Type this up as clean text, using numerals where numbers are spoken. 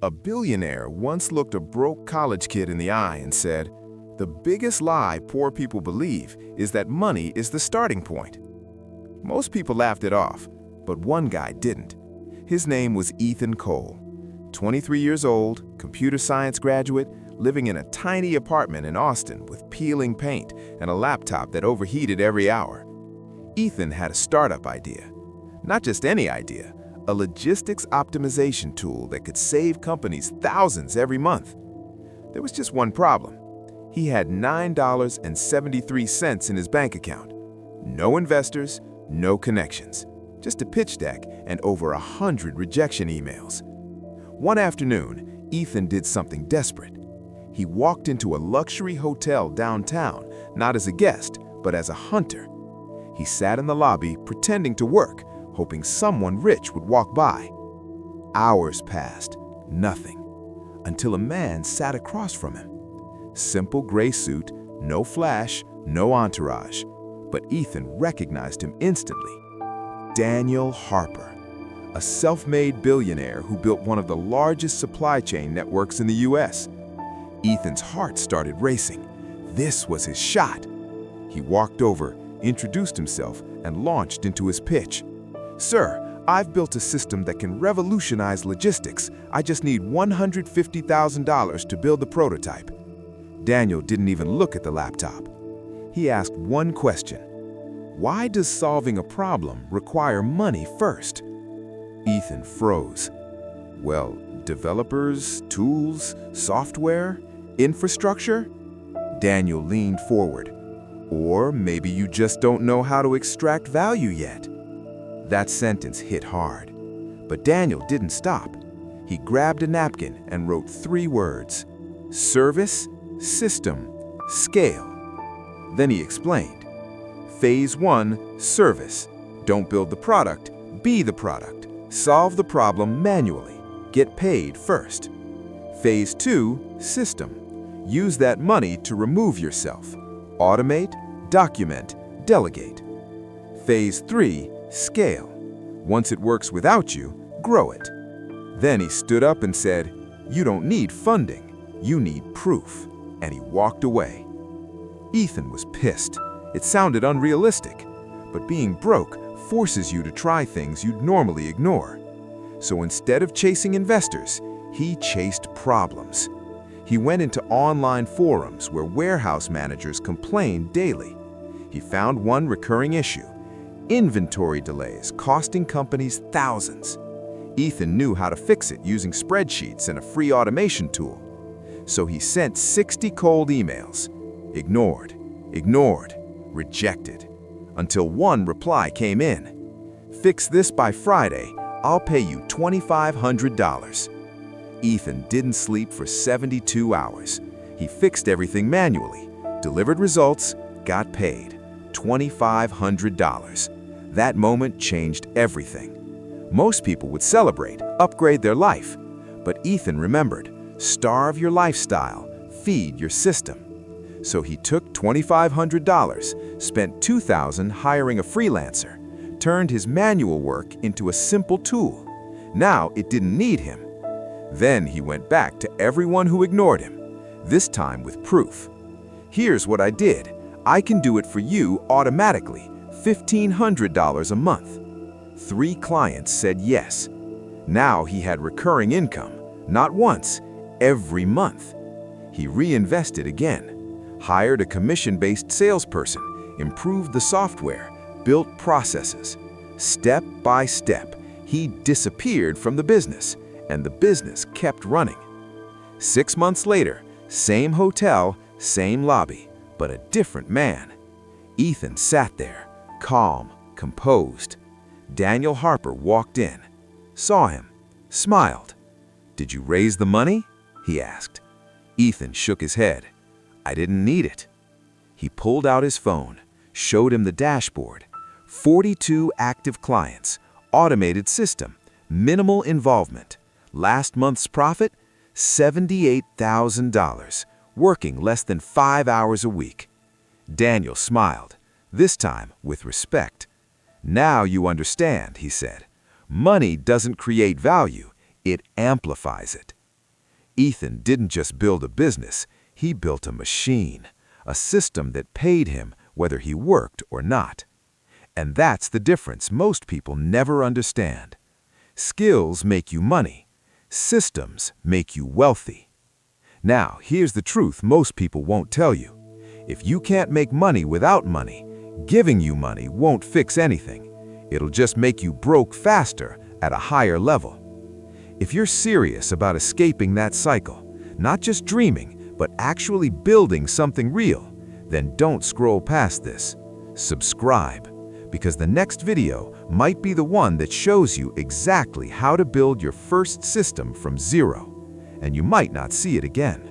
A billionaire once looked a broke college kid in the eye and said, "The biggest lie poor people believe is that money is the starting point." Most people laughed it off, but one guy didn't. His name was Ethan Cole. 23 years old, computer science graduate, living in a tiny apartment in Austin with peeling paint and a laptop that overheated every hour. Ethan had a startup idea. Not just any idea, a logistics optimization tool that could save companies thousands every month. There was just one problem. He had $9.73 in his bank account. No investors, no connections, just a pitch deck and over 100 rejection emails. One afternoon, Ethan did something desperate. He walked into a luxury hotel downtown, not as a guest, but as a hunter. He sat in the lobby pretending to work, hoping someone rich would walk by. Hours passed, nothing, until a man sat across from him. Simple gray suit, no flash, no entourage, but Ethan recognized him instantly. Daniel Harper, a self-made billionaire who built one of the largest supply chain networks in the US. Ethan's heart started racing. This was his shot. He walked over, introduced himself, and launched into his pitch. "Sir, I've built a system that can revolutionize logistics. I just need $150,000 to build the prototype." Daniel didn't even look at the laptop. He asked one question. Why does solving a problem require money first? Ethan froze. Well, developers, tools, software, infrastructure? Daniel leaned forward. Or maybe you just don't know how to extract value yet. That sentence hit hard. But Daniel didn't stop. He grabbed a napkin and wrote 3 words: service, system, scale. Then he explained. Phase 1, service. Don't build the product, be the product. Solve the problem manually. Get paid first. Phase 2, system. Use that money to remove yourself. Automate, document, delegate. Phase 3, scale. Once it works without you, grow it. Then he stood up and said, "You don't need funding, you need proof." And he walked away. Ethan was pissed. It sounded unrealistic, but being broke forces you to try things you'd normally ignore. So instead of chasing investors, he chased problems. He went into online forums where warehouse managers complained daily. He found one recurring issue: inventory delays costing companies thousands. Ethan knew how to fix it using spreadsheets and a free automation tool. So he sent 60 cold emails. Ignored, rejected, until one reply came in. "Fix this by Friday, I'll pay you $2,500. Ethan didn't sleep for 72 hours. He fixed everything manually, delivered results, got paid. $2,500. That moment changed everything. Most people would celebrate, upgrade their life. But Ethan remembered, starve your lifestyle, feed your system. So he took $2,500, spent $2,000 hiring a freelancer, turned his manual work into a simple tool. Now it didn't need him. Then he went back to everyone who ignored him, this time with proof. "Here's what I did. I can do it for you automatically, $1,500 a month." 3 clients said yes. Now he had recurring income, not once, every month. He reinvested again, hired a commission-based salesperson, improved the software, built processes. Step by step, he disappeared from the business, and the business kept running. 6 months later, same hotel, same lobby, but a different man. Ethan sat there, calm, composed. Daniel Harper walked in, saw him, smiled. "Did you raise the money?" he asked. Ethan shook his head. "I didn't need it." He pulled out his phone, showed him the dashboard. 42 active clients, automated system, minimal involvement. Last month's profit, $78,000, working less than 5 hours a week. Daniel smiled, this time with respect. "Now you understand," he said. "Money doesn't create value, it amplifies it." Ethan didn't just build a business, he built a machine, a system that paid him whether he worked or not. And that's the difference most people never understand. Skills make you money. Systems make you wealthy. Now, here's the truth most people won't tell you. If you can't make money without money, giving you money won't fix anything. It'll just make you broke faster at a higher level. If you're serious about escaping that cycle, not just dreaming, but actually building something real, then don't scroll past this. Subscribe, because the next video might be the one that shows you exactly how to build your first system from zero, and you might not see it again.